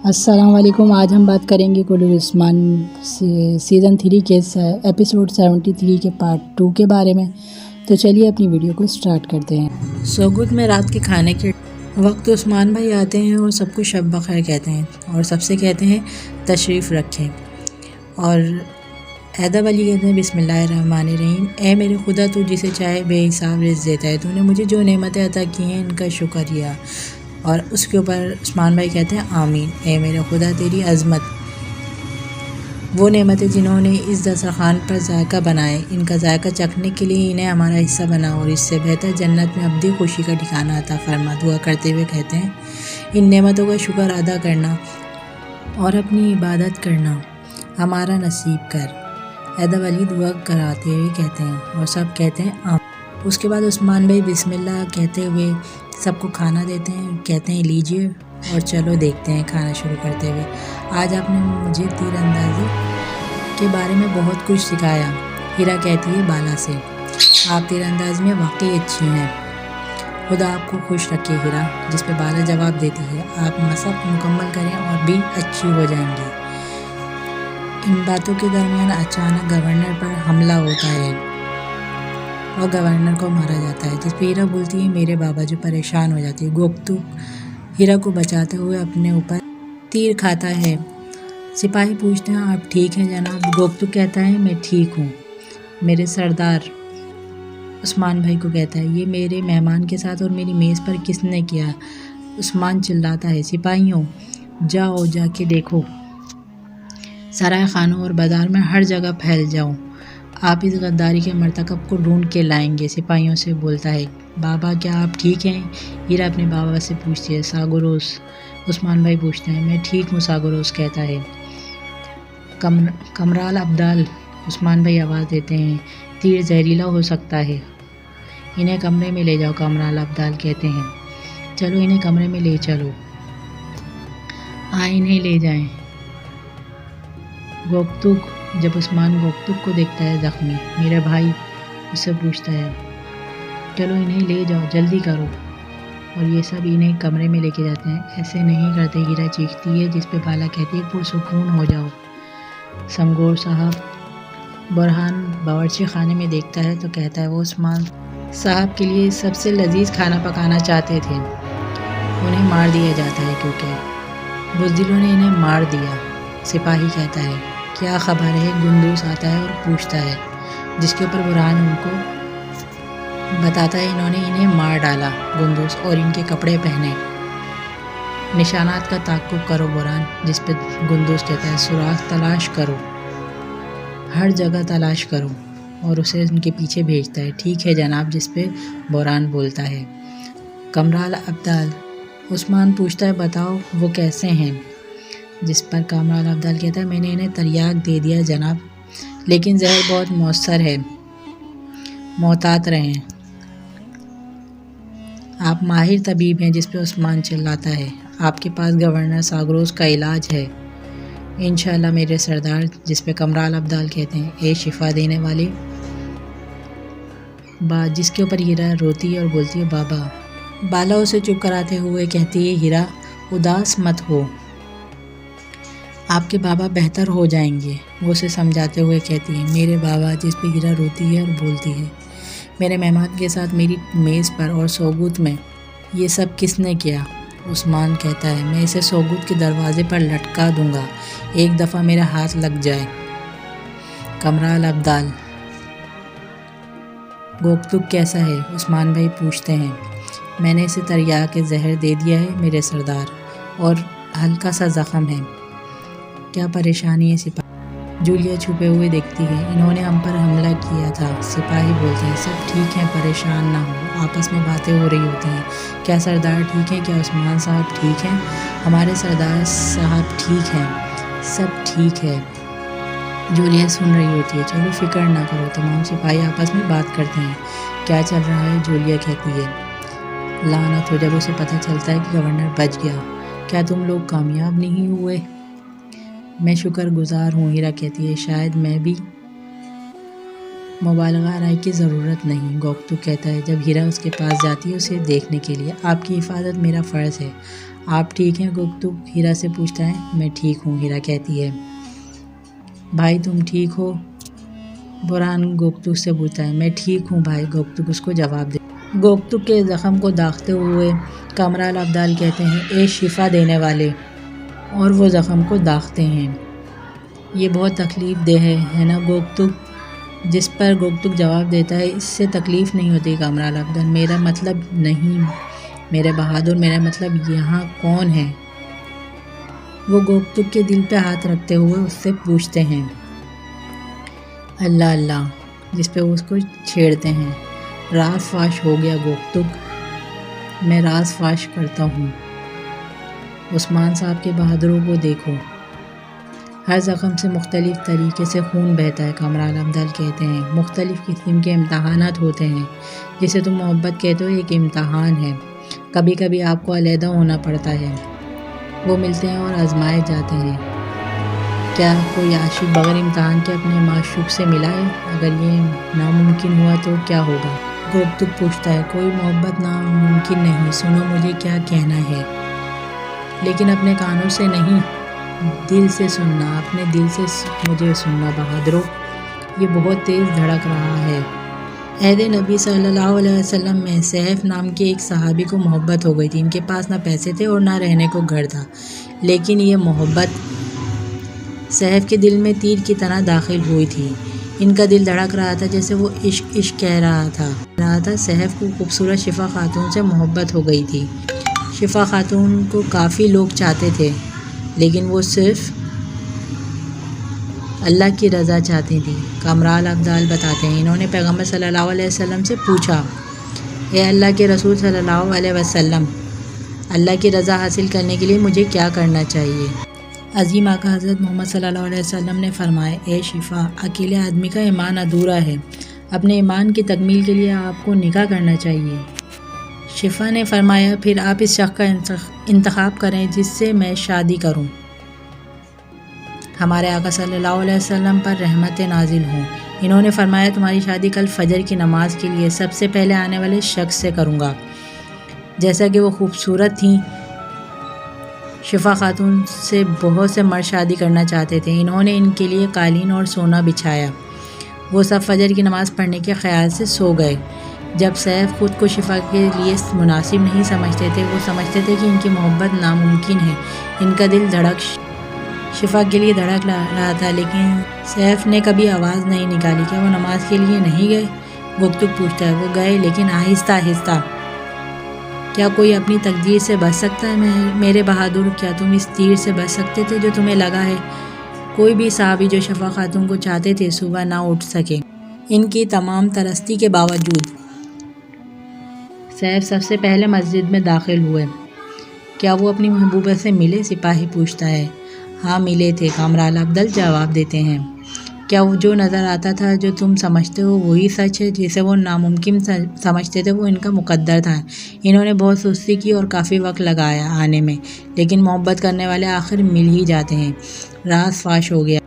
السلام علیکم۔ آج ہم بات کریں گے گل عثمان سیزن 3 کے ایپیسوڈ 73 کے پارٹ 2 کے بارے میں۔ تو چلیے اپنی ویڈیو کو سٹارٹ کرتے ہیں۔ سوگت میں رات کے کھانے کے وقت عثمان بھائی آتے ہیں اور سب کو شب بخیر کہتے ہیں اور سب سے کہتے ہیں تشریف رکھیں، اور ایدب علی کہتے ہیں بسم اللہ الرحمن الرحیم، اے میرے خدا تو جسے چاہے بے حساب رزق دیتا ہے، تو نے مجھے جو نعمتیں عطا کی ہیں ان کا شکریہ۔ اور اس کے اوپر عثمان بھائی کہتے ہیں آمین، اے میرے خدا تیری عظمت، وہ نعمتیں جنہوں نے اس دسترخوان پر ذائقہ بنائے، ان کا ذائقہ چکھنے کے لیے انہیں ہمارا حصہ بنا اور اس سے بہتر جنت میں ابدی خوشی کا ٹھکانہ عطا فرما۔ دعا کرتے ہوئے کہتے ہیں ان نعمتوں کا شکر ادا کرنا اور اپنی عبادت کرنا ہمارا نصیب کر۔ ایدب علی دعا کراتے ہوئے کہتے ہیں اور سب کہتے ہیں آمین۔ اس کے بعد عثمان بھائی بسم اللہ کہتے ہوئے سب کو کھانا دیتے ہیں، کہتے ہیں لیجئے اور چلو دیکھتے ہیں کھانا شروع کرتے ہوئے۔ آج آپ نے مجھے تیر اندازی کے بارے میں بہت کچھ سکھایا، ہیرا کہتی ہے بالا سے، آپ تیر اندازی میں واقعی اچھی ہیں، خدا آپ کو خوش رکھے ہیرا، جس پہ بالا جواب دیتی ہے آپ مشق مکمل کریں اور بھی اچھی ہو جائیں گی۔ ان باتوں کے درمیان اچانک گورنر پر حملہ ہوتا ہے اور گورنر کو مارا جاتا ہے، جس پہ ہیرا بولتی ہے میرے بابا، جو پریشان ہو جاتی ہے۔ گوکتک ہیرا کو بچاتے ہوئے اپنے اوپر تیر کھاتا ہے۔ سپاہی پوچھتے ہیں آپ ٹھیک ہیں جناب؟ گوکتک کہتا ہے میں ٹھیک ہوں میرے سردار۔ عثمان بھائی کو کہتا ہے یہ میرے مہمان کے ساتھ اور میری میز پر کس نے کیا؟ عثمان چلاتا ہے سپاہیوں جاؤ جا کے دیکھو، سرائے خانوں اور بازار میں ہر جگہ پھیل جاؤ، آپ اس غداری کے مرتکب کو ڈھونڈ کے لائیں گے۔ سپاہیوں سے بولتا ہے بابا کیا آپ ٹھیک ہیں؟ ہیرا اپنے بابا سے پوچھتی ہے ساگروس۔ عثمان بھائی پوچھتے ہیں میں ٹھیک ہوں ساگروس کہتا ہے۔ کمرال ابدال، عثمان بھائی آواز دیتے ہیں تیر زہریلا ہو سکتا ہے، انہیں کمرے میں لے جاؤ۔ کمرال ابدال کہتے ہیں چلو انہیں کمرے میں لے چلو، انہیں لے جائیں۔ گوکتک، جب عثمان گوکتک کو دیکھتا ہے زخمی، میرا بھائی اس سے پوچھتا ہے چلو انہیں لے جاؤ جلدی کرو، اور یہ سب انہیں کمرے میں لے کے جاتے ہیں۔ ایسے نہیں کرتے، ہیرا چیختی ہے، جس پہ بالا کہتی ہے پرسکون ہو جاؤ۔ سمگور صاحب برہان باورچی خانے میں دیکھتا ہے تو کہتا ہے وہ عثمان صاحب کے لیے سب سے لذیذ کھانا پکانا چاہتے تھے، انہیں مار دیا جاتا ہے کیونکہ بزدلوں نے انہیں مار دیا۔ سپاہی کہتا ہے کیا خبر ہے؟ گندوس آتا ہے اور پوچھتا ہے، جس کے اوپر برہان ان کو بتاتا ہے انہوں نے انہیں مار ڈالا۔ گندوس اور ان کے کپڑے پہنے، نشانات کا تعاقب کرو برہان، جس پہ گندوس کہتا ہے سوراخ تلاش کرو، ہر جگہ تلاش کرو، اور اسے ان کے پیچھے بھیجتا ہے۔ ٹھیک ہے جناب، جس پہ برہان بولتا ہے کمرال ابدال۔ عثمان پوچھتا ہے بتاؤ وہ کیسے ہیں؟ جس پر کمرال ابدال کہتا ہے میں نے انہیں تریاک دے دیا جناب، لیکن زہر بہت مؤثر ہے، محتاط رہیں، آپ ماہر طبیب ہیں۔ جس پہ عثمان چلاتا ہے آپ کے پاس گورنر ساگروس کا علاج ہے انشاءاللہ میرے سردار۔ جس پہ کمرال ابدال کہتے ہیں اے شفا دینے والے بات، جس کے اوپر ہیرا روتی ہے اور بولتی ہے بابا۔ بالا اسے چپ کراتے ہوئے کہتی ہے ہیرا اداس مت ہو، آپ کے بابا بہتر ہو جائیں گے۔ وہ اسے سمجھاتے ہوئے کہتی ہے میرے بابا، جس پہ ہیرا روتی ہے اور بولتی ہے میرے مہمان کے ساتھ میری میز پر اور سوگت میں یہ سب کس نے کیا؟ عثمان کہتا ہے میں اسے سوگت کے دروازے پر لٹکا دوں گا، ایک دفعہ میرا ہاتھ لگ جائے۔ کمرال ابدال گوکتک کیسا ہے؟ عثمان بھائی پوچھتے ہیں میں نے اسے تریاک زہر دے دیا ہے میرے سردار، اور ہلکا سا زخم ہے۔ کیا پریشانی ہے سپاہی؟ جولیا چھپے ہوئے دیکھتی ہے انہوں نے ہم پر حملہ کیا تھا۔ سپاہی بولتے ہیں سب ٹھیک ہیں، پریشان نہ ہو، آپس میں باتیں ہو رہی ہوتی ہیں۔ کیا سردار ٹھیک ہیں؟ کیا عثمان صاحب ٹھیک ہیں؟ ہمارے سردار صاحب ٹھیک ہیں، سب ٹھیک ہے۔ جولیا سن رہی ہوتی ہے چلو فکر نہ کرو۔ تمام سپاہی آپس میں بات کرتے ہیں کیا چل رہا ہے؟ جولیا کہتی ہے لعنت ہو، جب اسے پتہ چلتا ہے کہ گورنر بچ گیا، کیا تم لوگ کامیاب نہیں ہوئے؟ میں شکر گزار ہوں، ہیرا کہتی ہے شاید میں بھی مبالغہ آرائی کی ضرورت نہیں۔ گوکتک کہتا ہے جب ہیرا اس کے پاس جاتی ہے اسے دیکھنے کے لیے، آپ کی حفاظت میرا فرض ہے۔ آپ ٹھیک ہیں؟ گوکتک ہیرا سے پوچھتا ہے۔ میں ٹھیک ہوں، ہیرا کہتی ہے۔ بھائی تم ٹھیک ہو؟ برہان گوکتک سے پوچھتا ہے۔ میں ٹھیک ہوں بھائی، گوکتک اس کو جواب دے۔ گوکتک کے زخم کو داغتے ہوئے کامرال ابدال کہتے ہیں اے شفا دینے والے، اور وہ زخم کو داغتے ہیں۔ یہ بہت تکلیف دہ ہے نا گوکتک؟ جس پر گوکتک جواب دیتا ہے اس سے تکلیف نہیں ہوتی کامرال ابدال، میرا مطلب نہیں میرے بہادر، میرا مطلب یہاں کون ہے؟ وہ گوکتک کے دل پہ ہاتھ رکھتے ہوئے اس سے پوچھتے ہیں۔ اللہ اللہ، جس پہ وہ اس کو چھیڑتے ہیں۔ راز فاش ہو گیا گوکتک، میں راز فاش کرتا ہوں۔ عثمان صاحب کے بہادروں کو دیکھو، ہر زخم سے مختلف طریقے سے خون بہتا ہے۔ کامرال ابدال کہتے ہیں مختلف قسم کے امتحانات ہوتے ہیں، جسے تم محبت کہتے ہو ایک امتحان ہے۔ کبھی کبھی آپ کو علیحدہ ہونا پڑتا ہے، وہ ملتے ہیں اور آزمائے جاتے ہیں۔ کیا کوئی عاشق بغیر امتحان کے اپنے معشوق سے ملا ہے؟ اگر یہ ناممکن ہوا تو کیا ہوگا؟ گوکتک پوچھتا ہے۔ کوئی محبت ناممکن نہیں، سنو مجھے کیا کہنا ہے، لیکن اپنے کانوں سے نہیں، دل سے سننا، اپنے دل سے مجھے سننا بہادروں، یہ بہت تیز دھڑک رہا ہے۔ عہد نبی صلی اللہ علیہ وسلم میں سہیف نام کے ایک صحابی کو محبت ہو گئی تھی۔ ان کے پاس نہ پیسے تھے اور نہ رہنے کو گھر تھا، لیکن یہ محبت سہیف کے دل میں تیر کی طرح داخل ہوئی تھی۔ ان کا دل دھڑک رہا تھا جیسے وہ عشق عشق کہہ رہا تھا۔ سہیف کو خوبصورت شفا خاتون سے محبت ہو گئی تھی۔ شفا خاتون کو کافی لوگ چاہتے تھے، لیکن وہ صرف اللہ کی رضا چاہتی تھی۔ کامرال ابدال بتاتے ہیں انہوں نے پیغمبر صلی اللہ علیہ وسلم سے پوچھا، اے اللہ کے رسول صلی اللہ علیہ وسلم، اللہ کی رضا حاصل کرنے کے لیے مجھے کیا کرنا چاہیے؟ عظیم آقا حضرت محمد صلی اللہ علیہ وسلم نے فرمایا، اے شفا، اکیلے آدمی کا ایمان ادھورا ہے، اپنے ایمان کی تکمیل کے لیے آپ کو نکاح کرنا چاہیے۔ شفا نے فرمایا، پھر آپ اس شخص کا انتخاب کریں جس سے میں شادی کروں۔ ہمارے آقا صلی اللہ علیہ وسلم پر رحمت نازل ہوں۔ انہوں نے فرمایا، تمہاری شادی کل فجر کی نماز کے لیے سب سے پہلے آنے والے شخص سے کروں گا۔ جیسا کہ وہ خوبصورت تھیں، شفا خاتون سے بہت سے مرد شادی کرنا چاہتے تھے۔ انہوں نے ان کے لیے قالین اور سونا بچھایا۔ وہ سب فجر کی نماز پڑھنے کے خیال سے سو گئے۔ جب سیف خود کو شفا کے لیے مناسب نہیں سمجھتے تھے، وہ سمجھتے تھے کہ ان کی محبت ناممکن ہے۔ ان کا دل شفا کے لیے دھڑک رہا تھا، لیکن سیف نے کبھی آواز نہیں نکالی۔ کیا وہ نماز کے لیے نہیں گئے؟ گوکتک پوچھتا ہے۔ وہ گئے، لیکن آہستہ آہستہ۔ کیا کوئی اپنی تقدیر سے بچ سکتا ہے میرے بہادر؟ کیا تم اس تیر سے بچ سکتے تھے جو تمہیں لگا ہے؟ کوئی بھی صحابی جو شفا خاتون کو چاہتے تھے صبح نہ اٹھ سکے، ان کی تمام ترستی کے باوجود۔ سیف سب سے پہلے مسجد میں داخل ہوئے۔ کیا وہ اپنی محبوبہ سے ملے؟ سپاہی پوچھتا ہے۔ ہاں ملے تھے، کامرال ابدال جواب دیتے ہیں۔ کیا وہ جو نظر آتا تھا جو تم سمجھتے ہو وہی سچ ہے؟ جسے وہ ناممکن سمجھتے تھے وہ ان کا مقدر تھا۔ انہوں نے بہت سستی کی اور کافی وقت لگایا آنے میں، لیکن محبت کرنے والے آخر مل ہی جاتے ہیں۔ راز فاش ہو گیا۔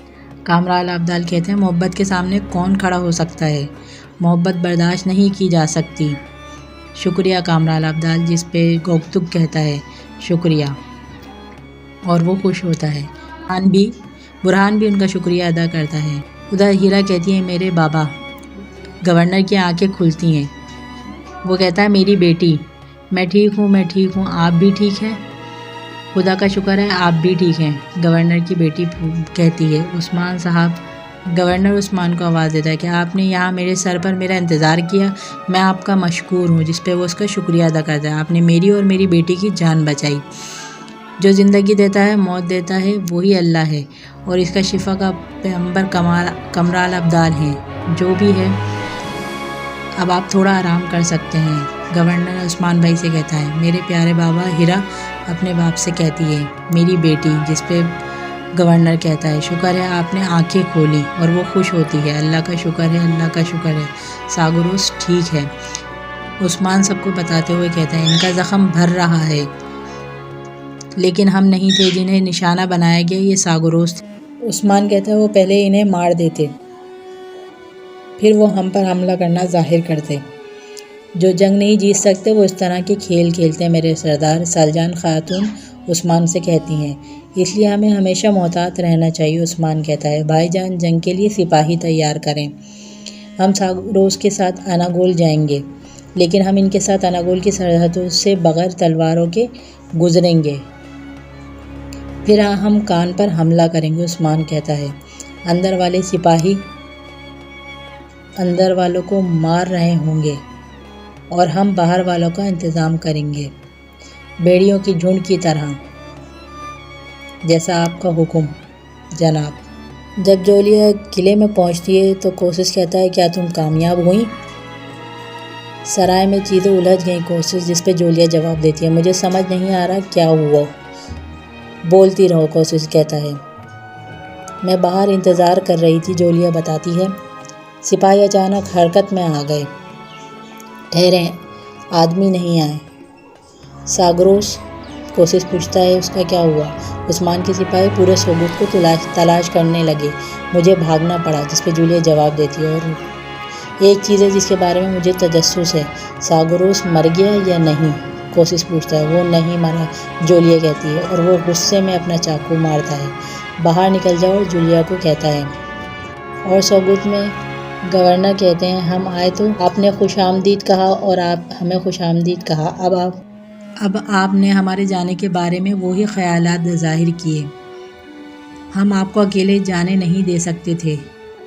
کامرال ابدال کہتے ہیں محبت کے سامنے کون کھڑا ہو سکتا ہے؟ محبت برداشت نہیں کی جا سکتی۔ شکریہ کامرال ابدال، جس پہ گوکتک کہتا ہے شکریہ، اور وہ خوش ہوتا ہے۔ برہان بھی ان کا شکریہ ادا کرتا ہے۔ ادھر ہیرا کہتی ہے میرے بابا۔ گورنر کی آنکھیں کھلتی ہیں۔ وہ کہتا ہے میری بیٹی، میں ٹھیک ہوں، میں ٹھیک ہوں، آپ بھی ٹھیک ہیں؟ خدا کا شکر ہے آپ بھی ٹھیک ہیں، گورنر کی بیٹی کہتی ہے۔ عثمان صاحب، گورنر عثمان کو آواز دیتا ہے کہ آپ نے یہاں میرے سر پر میرا انتظار کیا، میں آپ کا مشکور ہوں، جس پہ وہ اس کا شکریہ ادا کرتا ہے۔ آپ نے میری اور میری بیٹی کی جان بچائی۔ جو زندگی دیتا ہے، موت دیتا ہے، وہی اللہ ہے، اور اس کا شفا کا پیغمبر کامرال ابدال ہیں۔ جو بھی ہے، اب آپ تھوڑا آرام کر سکتے ہیں، گورنر عثمان بھائی سے کہتا ہے۔ میرے پیارے بابا، ہیرا اپنے باپ سے کہتی ہے میری بیٹی، جس پہ گورنر کہتا ہے شکر ہے آپ نے آنکھیں کھولی، اور وہ خوش ہوتی ہے۔ اللہ کا شکر ہے، اللہ کا شکر ہے، ساگروس ٹھیک ہے۔ عثمان سب کو بتاتے ہوئے کہتا ہے ان کا زخم بھر رہا ہے، لیکن ہم نہیں تھے جنہیں نشانہ بنایا گیا، یہ ساگروس تھے۔ عثمان کہتا ہے وہ پہلے انہیں مار دیتے، پھر وہ ہم پر حملہ کرنا ظاہر کرتے۔ جو جنگ نہیں جیت سکتے وہ اس طرح کے کھیل کھیلتے ہیں میرے سردار، سالجان خاتون عثمان سے کہتی ہیں۔ اس لیے ہمیں ہمیشہ محتاط رہنا چاہیے، عثمان کہتا ہے۔ بھائی جان، جنگ کے لیے سپاہی تیار کریں۔ ہم ساگروس کے ساتھ اناگول جائیں گے، لیکن ہم ان کے ساتھ اناگول کی سرحدوں سے بغیر تلواروں کے گزریں گے۔ پھر ہم کان پر حملہ کریں گے، عثمان کہتا ہے۔ اندر والے سپاہی اندر والوں کو مار رہے ہوں گے اور ہم باہر والوں کا انتظام کریں گے، بیڑیوں کی جھنڈ کی طرح، جیسا آپ کا حکم جناب۔ جب جولیا قلعے میں پہنچتی ہے تو کوسس کہتا ہے، کیا تم کامیاب ہوئیں؟ سرائے میں چیزیں الجھ گئیں کوسس، جس پہ جولیا جواب دیتی ہے، مجھے سمجھ نہیں آ رہا کیا ہوا۔ بولتی رہو، کوسس کہتا ہے۔ میں باہر انتظار کر رہی تھی، جولیا بتاتی ہے۔ سپاہی اچانک حرکت میں آ گئے۔ ٹھہریں، آدمی نہیں آئے۔ ساگروس، کوسس پوچھتا ہے، اس کا کیا ہوا؟ عثمان کے سپاہی پورے سوگوت کو تلاش کرنے لگے، مجھے بھاگنا پڑا، جس پہ جولیا جواب دیتی ہے۔ اور ایک چیز ہے جس کے بارے میں مجھے تجسس ہے، ساگروس مر گیا یا نہیں؟ کوسس پوچھتا ہے۔ وہ نہیں مرا، جولیا کہتی ہے، اور وہ غصے میں اپنا چاقو مارتا ہے۔ باہر نکل جاؤ، اور جولیا کو کہتا ہے۔ اور سوگوت میں گورنر کہتے ہیں، ہم آئے تو آپ نے خوش آمدید کہا اور آپ ہمیں خوش آمدید کہا، اب آپ نے ہمارے جانے کے بارے میں وہی خیالات ظاہر کیے۔ ہم آپ کو اکیلے جانے نہیں دے سکتے تھے،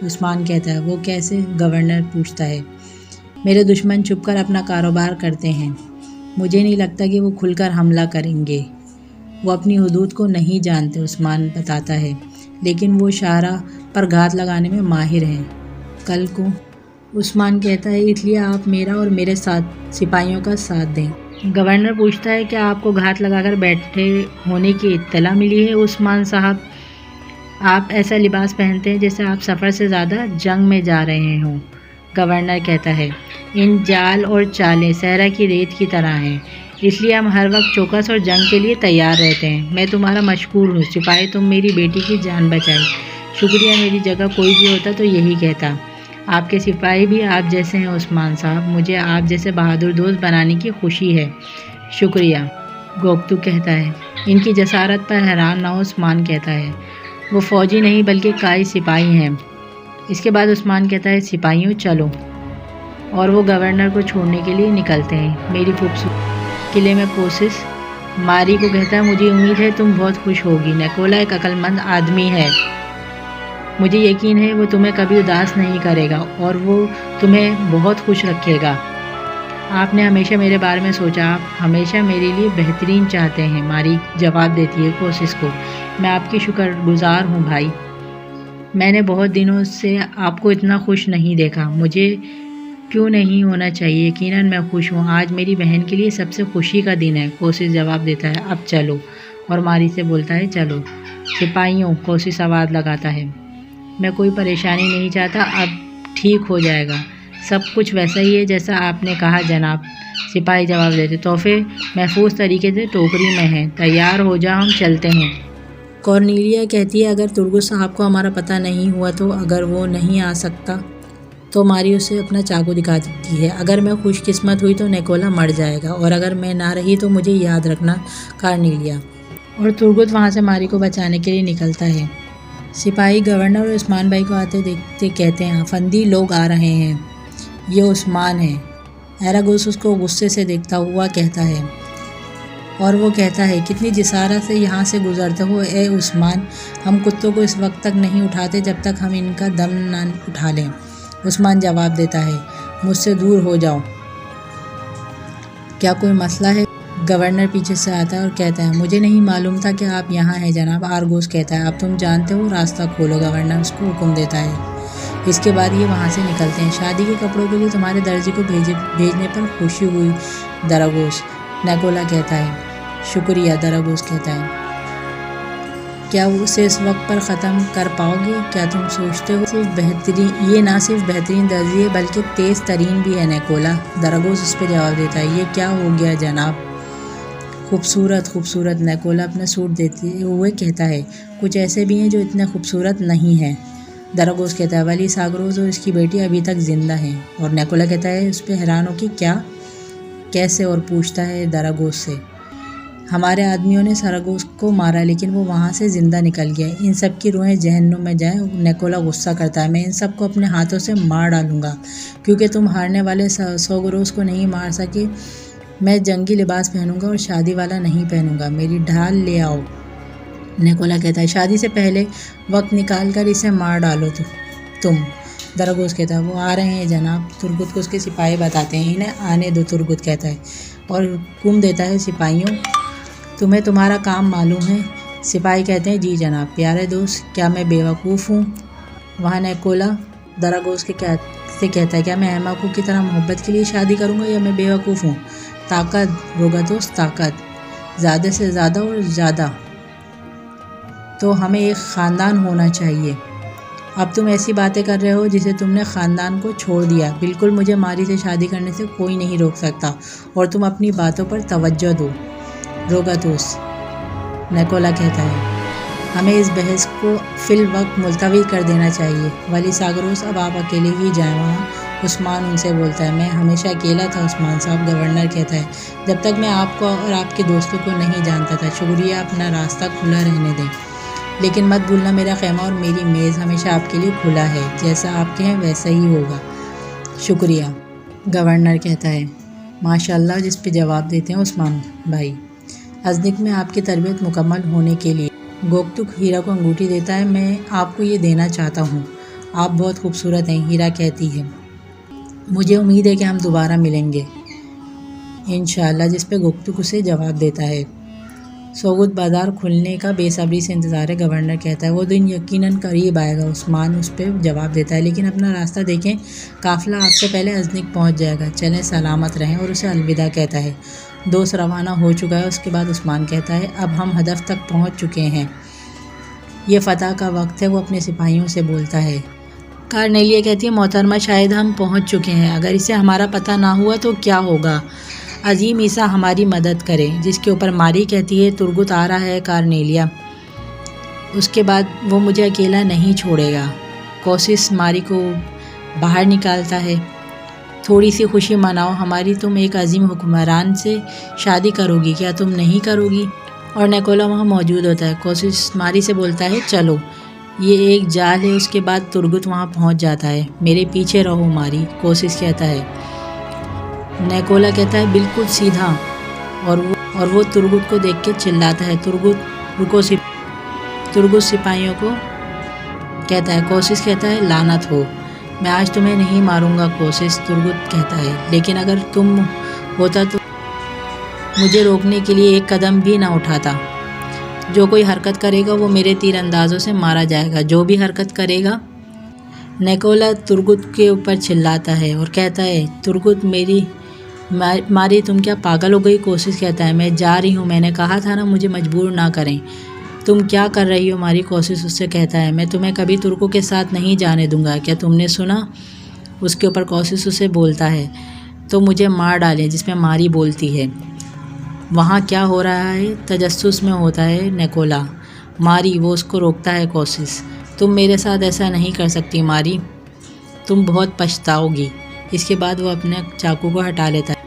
عثمان کہتا ہے۔ وہ کیسے؟ گورنر پوچھتا ہے۔ میرے دشمن چھپ کر اپنا کاروبار کرتے ہیں، مجھے نہیں لگتا کہ وہ کھل کر حملہ کریں گے۔ وہ اپنی حدود کو نہیں جانتے، عثمان بتاتا ہے، لیکن وہ شاہراہ پر گھات لگانے میں ماہر ہیں۔ کل کو، عثمان کہتا ہے، اس لیے آپ میرا اور میرے ساتھ سپاہیوں کا ساتھ دیں۔ گورنر پوچھتا ہے، کیا آپ کو گھات لگا کر بیٹھے ہونے کی اطلاع ملی ہے عثمان صاحب؟ آپ ایسا لباس پہنتے ہیں جیسے آپ سفر سے زیادہ جنگ میں جا رہے ہوں۔ گورنر کہتا ہے، ان جال اور چالیں صحرا کی ریت کی طرح ہیں، اس لیے ہم ہر وقت چوکس اور جنگ کے لیے تیار رہتے ہیں۔ میں تمہارا مشکور ہوں سپاہی، تم میری بیٹی کی جان بچائی۔ شکریہ، میری جگہ کوئی بھی ہوتا تو یہی کہتا۔ آپ کے سپاہی بھی آپ جیسے ہیں عثمان صاحب، مجھے آپ جیسے بہادر دوست بنانے کی خوشی ہے۔ شکریہ، گوگتو کہتا ہے۔ ان کی جسارت پر حیران نہ ہو، عثمان کہتا ہے۔ وہ فوجی نہیں بلکہ قائد سپاہی ہیں۔ اس کے بعد عثمان کہتا ہے، سپاہیوں چلو، اور وہ گورنر کو چھوڑنے کے لیے نکلتے ہیں۔ میری خوبصورت قلعے میں کوسس ماری کو کہتا ہے، مجھے امید ہے تم بہت خوش ہوگی، نیکولا ایک عقل مند آدمی ہے، مجھے یقین ہے وہ تمہیں کبھی اداس نہیں کرے گا اور وہ تمہیں بہت خوش رکھے گا۔ آپ نے ہمیشہ میرے بارے میں سوچا، آپ ہمیشہ میرے لیے بہترین چاہتے ہیں، ماری جواب دیتی ہے کوسس کو۔ میں آپ کی شکر گزار ہوں بھائی، میں نے بہت دنوں سے آپ کو اتنا خوش نہیں دیکھا، مجھے کیوں نہیں ہونا چاہیے؟ یقیناً میں خوش ہوں، آج میری بہن کے لیے سب سے خوشی کا دن ہے، کوسس جواب دیتا ہے۔ اب چلو، اور ماری سے بولتا ہے، چلو سپاہیوں، کوسس آواز لگاتا ہے۔ میں کوئی پریشانی نہیں چاہتا، اب ٹھیک ہو جائے گا، سب کچھ ویسا ہی ہے جیسا آپ نے کہا جناب، سپاہی جواب دیتے۔ تحفے محفوظ طریقے سے ٹوکری میں ہیں، تیار ہو جا، ہم چلتے ہیں۔ کورنیلیا کہتی ہے، اگر ترگس صاحب کو ہمارا پتہ نہیں ہوا تو اگر وہ نہیں آ سکتا تو ماری اسے اپنا چاقو دکھا دیتی ہے۔ اگر میں خوش قسمت ہوئی تو نیکولا مر جائے گا، اور اگر میں نہ رہی تو مجھے یاد رکھنا کارنیلیا۔ اور ترگت وہاں سے ماری کو بچانے کے لیے نکلتا ہے۔ سپاہی گورنر اور عثمان بھائی کو آتے دیکھتے کہتے ہیں، افندی لوگ آ رہے ہیں، یہ عثمان ہے۔ ایراگوس اس کو غصے سے دیکھتا ہوا کہتا ہے، اور وہ کہتا ہے، کتنی جسارت سے یہاں سے گزرتے ہو اے عثمان، ہم کتوں کو اس وقت تک نہیں اٹھاتے جب تک ہم ان کا دم نہ اٹھا لیں۔ عثمان جواب دیتا ہے، مجھ سے دور ہو جاؤ، کیا کوئی مسئلہ ہے؟ گورنر پیچھے سے آتا ہے اور کہتا ہے، مجھے نہیں معلوم تھا کہ آپ یہاں ہیں جناب۔ آرگوس کہتا ہے، اب تم جانتے ہو، راستہ کھولو۔ گورنر اس کو حکم دیتا ہے۔ اس کے بعد یہ وہاں سے نکلتے ہیں۔ شادی کے کپڑوں کے لیے تمہارے درزی کو بھیجنے پر خوشی ہوئی دراگوس، نیکولا کہتا ہے۔ شکریہ، دراگوس کہتا ہے۔ کیا اسے اس وقت پر ختم کر پاؤ گے؟ کیا تم سوچتے ہو یہ نہ صرف بہترین درزی ہے بلکہ تیز ترین بھی ہے نیکولا؟ دراگوس اس پہ جواب دیتا ہے، یہ کیا ہو گیا جناب؟ خوبصورت خوبصورت، نیکولا اپنا سوٹ دیتے ہوئے کہتا ہے، کچھ ایسے بھی ہیں جو اتنے خوبصورت نہیں ہیں۔ دراگوز کہتا ہے ولی ساگروز اور اس کی بیٹی ابھی تک زندہ ہیں، اور نیکولا کہتا ہے اس پہ حیران ہو کہ کیا، کیسے، اور پوچھتا ہے دراگوز سے ہمارے آدمیوں نے ساراگوز کو مارا لیکن وہ وہاں سے زندہ نکل گیا، ان سب کی روحیں جہنم میں جائیں۔ نیکولا غصہ کرتا ہے میں ان سب کو اپنے ہاتھوں سے مار ڈالوں گا کیونکہ تم ہارنے والے ساگروز کو نہیں مار سکے۔ میں جنگی لباس پہنوں گا اور شادی والا نہیں پہنوں گا، میری ڈھال لے آؤ۔ نیکولا کہتا ہے شادی سے پہلے وقت نکال کر اسے مار ڈالو تم۔ دراگوز کہتا ہے وہ آ رہے ہیں جناب۔ ترگت کو اس کے سپاہی بتاتے ہیں انہیں آنے دو، ترگت کہتا ہے اور حکم دیتا ہے سپاہیوں تمہیں تمہارا کام معلوم ہے؟ سپاہی کہتے ہیں جی جناب۔ پیارے دوست کیا میں بیوقوف ہوں؟ وہاں نیکولا دراگوز سے کہتا ہے کیا میں احمقوں کی طرح محبت کے لیے شادی کروں گا یا میں بیوقوف ہوں؟ طاقت روگاتوس، طاقت، زیادہ سے زیادہ اور زیادہ، تو ہمیں ایک خاندان ہونا چاہیے۔ اب تم ایسی باتیں کر رہے ہو جسے تم نے خاندان کو چھوڑ دیا۔ بالکل مجھے ماری سے شادی کرنے سے کوئی نہیں روک سکتا اور تم اپنی باتوں پر توجہ دو۔ روگاتوس، نیکولا کہتا ہے ہمیں اس بحث کو فی الوقت ملتوی کر دینا چاہیے۔ ولی ساگروس اب آپ اکیلے ہی جائیں وہاں۔ عثمان ان سے بولتا ہے میں ہمیشہ اکیلا تھا عثمان صاحب۔ گورنر کہتا ہے جب تک میں آپ کو اور آپ کے دوستوں کو نہیں جانتا تھا۔ شکریہ، اپنا راستہ کھلا رہنے دیں، لیکن مت بھولنا میرا خیمہ اور میری میز ہمیشہ آپ کے لیے کھلا ہے، جیسا آپ کہیں ویسا ہی ہوگا۔ شکریہ، گورنر کہتا ہے ماشاء اللہ، جس پہ جواب دیتے ہیں عثمان بھائی ازنک میں آپ کی تربیت مکمل ہونے کے لیے۔ گوکتک ہیرا کو انگوٹھی دیتا ہے میں آپ کو یہ دینا چاہتا ہوں، آپ بہت خوبصورت ہیں۔ ہیرا کہتی ہے مجھے امید ہے کہ ہم دوبارہ ملیں گے انشاءاللہ، جس پہ گوکتک اسے جواب دیتا ہے سوگت بازار کھلنے کا بے صبری سے انتظار ہے۔ گورنر کہتا ہے وہ دن یقیناً قریب آئے گا۔ عثمان اس پہ جواب دیتا ہے لیکن اپنا راستہ دیکھیں، قافلہ آپ سے پہلے ازنک پہنچ جائے گا، چلیں سلامت رہیں، اور اسے الوداع کہتا ہے۔ دوست روانہ ہو چکا ہے۔ اس کے بعد عثمان کہتا ہے اب ہم ہدف تک پہنچ چکے ہیں، یہ فتح کا وقت ہے۔ وہ اپنے سپاہیوں سے بولتا ہے۔ کارنیلیا کہتی ہے محترمہ شاید ہم پہنچ چکے ہیں، اگر اسے ہمارا پتہ نہ ہوا تو کیا ہوگا؟ عظیم عیسیٰ ہماری مدد کرے۔ جس کے اوپر ماری کہتی ہے ترگت آ رہا ہے کارنیلیا، اس کے بعد وہ مجھے اکیلا نہیں چھوڑے گا۔ کوسس ماری کو باہر نکالتا ہے تھوڑی سی خوشی مناؤ ہماری، تم ایک عظیم حکمران سے شادی کرو گی، کیا تم نہیں کرو گی؟ اور نیکولا وہاں موجود ہوتا ہے۔ کوسس ماری سے بولتا ہے چلو یہ ایک جال ہے۔ اس کے بعد ترگت وہاں پہنچ جاتا ہے۔ میرے پیچھے رہو ماری، کوسس کہتا ہے۔ نیکولا کہتا ہے بالکل سیدھا، اور وہ ترگت کو دیکھ کے چلاتا ہے ترگت رکو۔ ترگت سپاہیوں کو کہتا ہے، کوسس کہتا ہے لعنت ہو، میں آج تمہیں نہیں ماروں گا کوسس۔ ترگت کہتا ہے لیکن اگر تم ہوتا تو مجھے روکنے کے لیے ایک قدم بھی نہ اٹھاتا۔ جو کوئی حرکت کرے گا وہ میرے تیر اندازوں سے مارا جائے گا، جو بھی حرکت کرے گا۔ نیکولا ترگت کے اوپر چلاتا ہے اور کہتا ہے ترگت ماری تم کیا پاگل ہو گئی؟ کوسس کہتا ہے میں جا رہی ہوں، میں نے کہا تھا نا مجھے مجبور نہ کریں۔ تم کیا کر رہی ہو ماری؟ کوسس اس سے کہتا ہے میں تمہیں کبھی ترکوں کے ساتھ نہیں جانے دوں گا، کیا تم نے سنا؟ اس کے اوپر کوسس اسے بولتا ہے تو مجھے مار ڈالیں، جس میں ماری بولتی ہے وہاں کیا ہو رہا ہے؟ تجسس میں ہوتا ہے نیکولا۔ ماری، وہ اس کو روکتا ہے کوسس، تم میرے ساتھ ایسا نہیں کر سکتی ماری، تم بہت پچھتاؤ گی۔ اس کے بعد وہ اپنے چاقو کو ہٹا لیتا ہے۔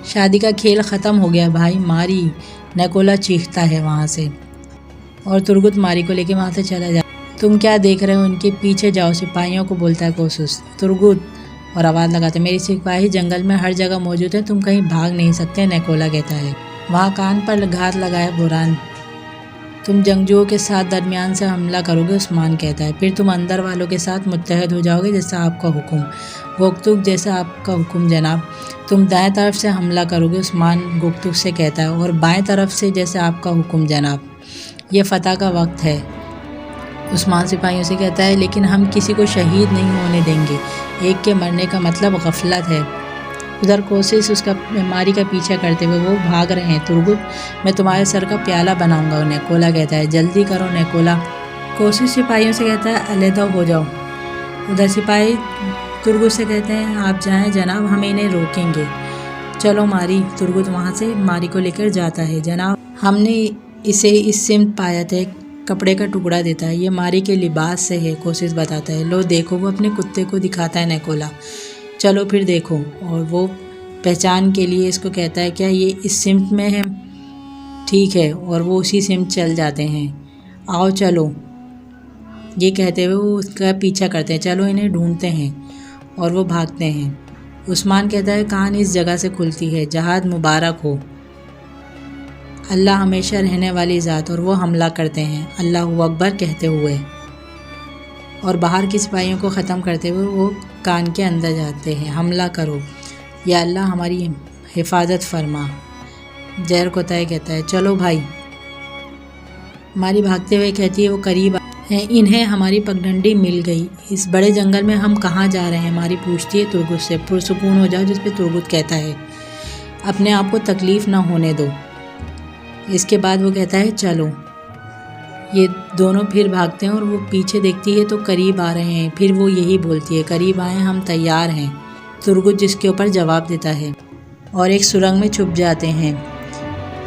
شادی کا کھیل ختم ہو گیا بھائی ماری، نیکولا چیختا ہے وہاں سے، اور ترگت ماری کو لے کے وہاں سے چلا جاتا ہے۔ تم کیا دیکھ رہے ہو؟ ان کے پیچھے جاؤ، سپاہیوں کو بولتا ہے کوسس۔ ترگت اور آواز لگاتے میری سپاہی جنگل میں ہر جگہ موجود ہیں، تم کہیں بھاگ نہیں سکتے۔ نیکولا کہتا ہے وہاں کان پر گھات لگائے بوران، تم جنگجوؤں کے ساتھ درمیان سے حملہ کرو گے۔ عثمان کہتا ہے پھر تم اندر والوں کے ساتھ متحد ہو جاؤ گے جیسا آپ کا حکم۔ گوکتک جیسا آپ کا حکم جناب، تم دائیں طرف سے حملہ کرو گے۔ عثمان گوکتک سے کہتا ہے اور بائیں طرف سے جیسے آپ کا حکم جناب، یہ فتح کا وقت ہے۔ عثمان سپاہیوں سے کہتا ہے لیکن ہم کسی کو شہید نہیں ہونے دیں گے، ایک کے مرنے کا مطلب غفلت ہے۔ ادھر کوسس اس کا ماری کا پیچھا کرتے ہوئے وہ بھاگ رہے ہیں۔ ترگت میں تمہارے سر کا پیالہ بناؤں گا۔ نیکولا کہتا ہے جلدی کرو نیکولا۔ کوسس سپاہیوں سے کہتا ہے علیحدہ ہو جاؤ۔ ادھر سپاہی ترگت سے کہتے ہیں آپ جائیں جناب، ہم انہیں روکیں گے۔ چلو ماری۔ ترگت وہاں سے ماری کو لے کر جاتا ہے۔ جناب ہم نے اسے اس سمت پایا تھا، کپڑے کا ٹکڑا دیتا ہے۔ یہ ماری کے لباس سے ہے، کوشش بتاتا ہے۔ لو دیکھو، وہ اپنے کتے کو دکھاتا ہے نیکولا۔ چلو پھر دیکھو، اور وہ پہچان کے لیے اس کو کہتا ہے کیا یہ اس سمت میں ہے؟ ٹھیک ہے، اور وہ اسی سمت چل جاتے ہیں۔ آؤ چلو، یہ کہتے ہوئے وہ اس کا پیچھا کرتے ہیں۔ چلو انہیں ڈھونڈتے ہیں، اور وہ بھاگتے ہیں۔ عثمان کہتا ہے کان اس جگہ سے کھلتی ہے، جہاد مبارک ہو، اللہ ہمیشہ رہنے والی ذات، اور وہ حملہ کرتے ہیں اللہ اکبر کہتے ہوئے، اور باہر کے سپاہیوں کو ختم کرتے ہوئے وہ کان کے اندر جاتے ہیں۔ حملہ کرو یا اللہ ہماری حفاظت فرما۔ زہر کوتاہی کہتا ہے چلو بھائی۔ ماری بھاگتے ہوئے کہتی ہے وہ قریب ہیں، انہیں ہماری پگڈنڈی مل گئی، اس بڑے جنگل میں ہم کہاں جا رہے ہیں؟ ماری پوچھتی ہے ترگت سے۔ پرسکون ہو جاؤ، جس پہ ترگت کہتا ہے اپنے آپ کو تکلیف نہ ہونے دو۔ اس کے بعد وہ کہتا ہے چلو۔ یہ دونوں پھر بھاگتے ہیں، اور وہ پیچھے دیکھتی ہے تو قریب آ رہے ہیں۔ پھر وہ یہی بولتی ہے قریب آئیں، ہم تیار ہیں۔ ترگت جس کے اوپر جواب دیتا ہے، اور ایک سرنگ میں چھپ جاتے ہیں۔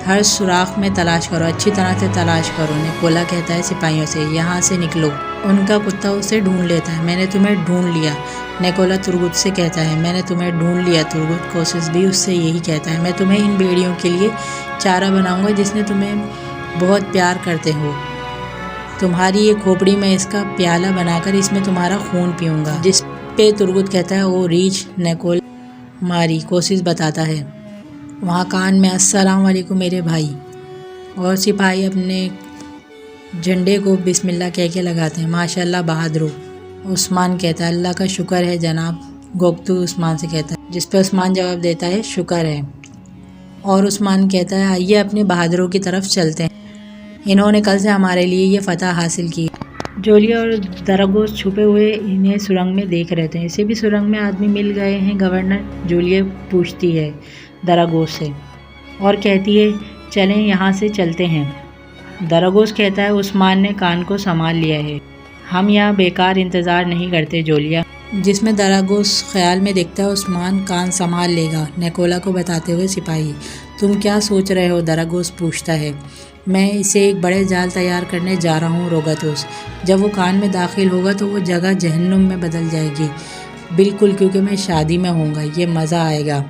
ہر سوراخ میں تلاش کرو، اچھی طرح سے تلاش کرو۔ نیکولا کہتا ہے سپاہیوں سے یہاں سے نکلو۔ ان کا کتا اسے ڈھونڈ لیتا ہے۔ میں نے تمہیں ڈھونڈ لیا، نیکولا ترگت سے کہتا ہے۔ میں نے تمہیں ڈھونڈ لیا، ترگت کوشش بھی اس سے یہی کہتا ہے۔ میں تمہیں ان بھیڑیوں کے لیے چارہ بناؤں گا جس نے تمہیں بہت پیار کرتے ہو۔ تمہاری یہ کھوپڑی میں اس کا پیالہ بنا کر اس میں تمہارا خون پیوں گا۔ جس پہ ترگت کہتا ہے او ریچھ نیکولا ماری کوشش بتاتا ہے۔ وہاں کان میں السلام علیکم میرے بھائی، اور سپاہی اپنے جھنڈے کو بسم اللہ کہہ کے لگاتے ہیں۔ ماشاء اللہ بہادر ہو، عثمان کہتا ہے۔ اللہ کا شکر ہے جناب، گوگتو عثمان سے کہتا ہے، جس پہ عثمان جواب دیتا ہے شکر ہے۔ اور عثمان کہتا ہے آئیے اپنے بہادروں کی طرف چلتے ہیں، انہوں نے کل سے ہمارے لیے یہ فتح حاصل کی۔ جولیا اور دراگوس چھپے ہوئے انہیں سرنگ میں دیکھ رہے تھے۔ اسے بھی سرنگ میں آدمی مل گئے ہیں گورنر؟ جولیا پوچھتی ہے دراگوس سے، اور کہتی ہے چلیں یہاں سے چلتے ہیں۔ دراگوس کہتا ہے عثمان نے کان کو سنبھال لیا ہے، ہم یہاں بیکار انتظار نہیں کرتے جولیا۔ جس میں دراگوس خیال میں دیکھتا ہے عثمان کان سنبھال لے گا۔ نیکولا کو بتاتے ہوئے سپاہی تم کیا سوچ رہے ہو؟ دراگوس پوچھتا ہے۔ میں اسے ایک بڑے جال تیار کرنے جا رہا ہوں روگتوس، جب وہ کان میں داخل ہوگا تو وہ جگہ جہنم میں بدل جائے گی۔ بالکل، کیونکہ میں شادی میں ہوں گا، یہ مزہ آئے گا،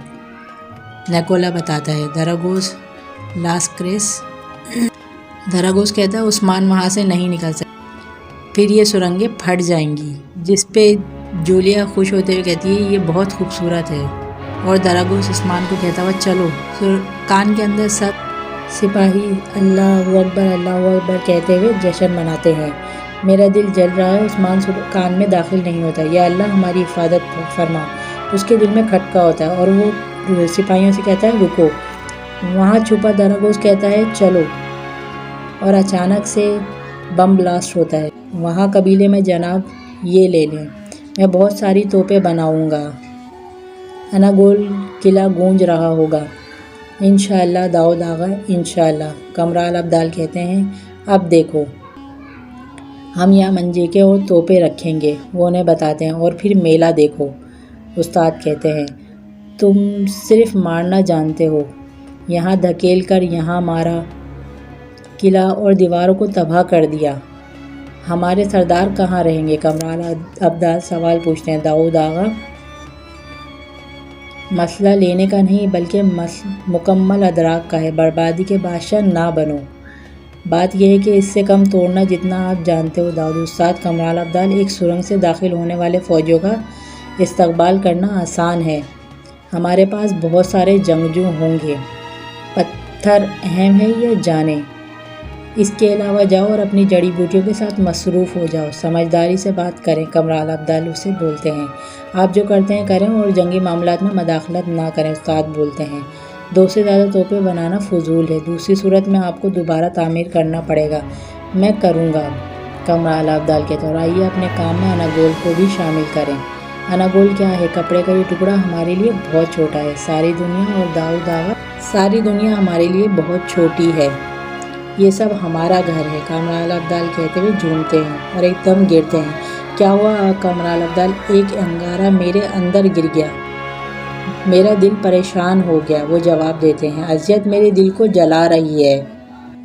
نیکولا بتاتا ہے۔ دراگوس لاسکریس دراگوس کہتا ہے عثمان وہاں سے نہیں نکل سکتا، پھر یہ سرنگیں پھٹ جائیں گی۔ جس پہ جولیا خوش ہوتے ہوئے کہتی ہے یہ بہت خوبصورت ہے، اور دراگوس عثمان کو کہتا ہوا چلو۔ کان کے اندر سب سپاہی اللہ اکبر کہتے ہوئے جشن مناتے ہیں۔ میرا دل جل رہا ہے، عثمان کان میں داخل نہیں ہوتا، یا اللہ ہماری حفاظت فرما۔ اس کے دل میں کھٹکا ہوتا ہے، اور وہ سپاہیوں سے کہتا ہے رکو۔ وہاں چھپا دراگوس کہتا ہے چلو، اور اچانک سے بم بلاسٹ ہوتا ہے۔ وہاں قبیلے میں جناب یہ لے لیں، میں بہت ساری توپیں بناؤں گا، اناگول قلعہ گونج رہا ہوگا، انشاءاللہ داؤد آغا انشاءاللہ۔ کمرال عبدال کہتے ہیں اب دیکھو، ہم یہاں منجیکے اور توپیں رکھیں گے، وہ انہیں بتاتے ہیں، اور پھر میلہ دیکھو۔ استاد کہتے ہیں تم صرف مارنا جانتے ہو، یہاں دھکیل کر یہاں مارا، قلعہ اور دیواروں کو تباہ کر دیا، ہمارے سردار کہاں رہیں گے؟ کمرال عبدال سوال پوچھتے ہیں۔ داؤد آغا مسئلہ لینے کا نہیں بلکہ مکمل ادراک کا ہے، بربادی کے بادشاہ نہ بنو، بات یہ ہے کہ اس سے کم توڑنا جتنا آپ جانتے ہو۔ داؤد استاد کمرال عبدال ایک سرنگ سے داخل ہونے والے فوجیوں کا استقبال کرنا آسان ہے، ہمارے پاس بہت سارے جنگجو ہوں گے، پتھر اہم ہے یا جانیں؟ اس کے علاوہ جاؤ اور اپنی جڑی بوٹیوں کے ساتھ مصروف ہو جاؤ، سمجھداری سے بات کریں۔ کمرال عبدال اسے بولتے ہیں آپ جو کرتے ہیں کریں، اور جنگی معاملات میں مداخلت نہ کریں۔ استاد بولتے ہیں 2 سے زیادہ توپیں بنانا فضول ہے، دوسری صورت میں آپ کو دوبارہ تعمیر کرنا پڑے گا۔ میں کروں گا، کمرال عبدال کہتے ہیں، اور آئیے اپنے کام میں اناگول کو بھی شامل کریں۔ اناگول کیا ہے؟ کپڑے کا یہ ٹکڑا ہمارے لیے بہت چھوٹا ہے، ساری دنیا اور داؤد آغا ساری دنیا ہمارے لیے بہت چھوٹی ہے، یہ سب ہمارا گھر ہے۔ کمرال عبدال کہتے ہوئے جھومتے ہیں اور ایک دم گرتے ہیں۔ کیا ہوا کمرال عبدال؟ ایک انگارہ میرے اندر گر گیا، میرا دل پریشان ہو گیا، وہ جواب دیتے ہیں۔ اذیت میرے دل کو جلا رہی ہے،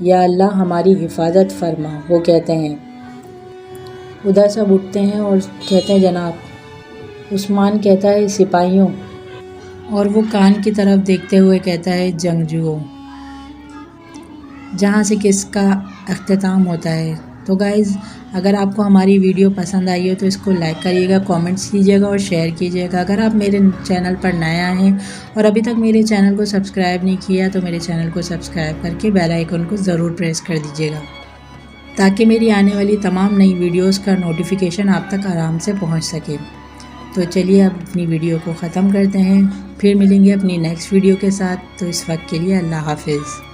یا اللہ ہماری حفاظت فرما، وہ کہتے ہیں۔ ادھر سب اٹھتے ہیں اور کہتے ہیں جناب۔ عثمان کہتا ہے سپاہیوں، اور وہ کان کی طرف دیکھتے ہوئے کہتا ہے جنگجوؤں، جہاں سے کس کا اختتام ہوتا ہے۔ تو گائز، اگر آپ کو ہماری ویڈیو پسند آئی ہو تو اس کو لائک کریے گا، کامنٹس کیجیے گا اور شیئر کیجیے گا۔ اگر آپ میرے چینل پر نیا ہیں اور ابھی تک میرے چینل کو سبسکرائب نہیں کیا تو میرے چینل کو سبسکرائب کر کے بیل آئیکن کو ضرور پریس کر دیجیے گا، تاکہ میری آنے والی تمام نئی ویڈیوز کا نوٹیفیکیشن آپ تک آرام سے پہنچ سکے۔ تو چلیے اب اپنی ویڈیو کو ختم کرتے ہیں، پھر ملیں گے اپنی نیکسٹ ویڈیو کے ساتھ۔ تو اس وقت کے لیے اللہ حافظ۔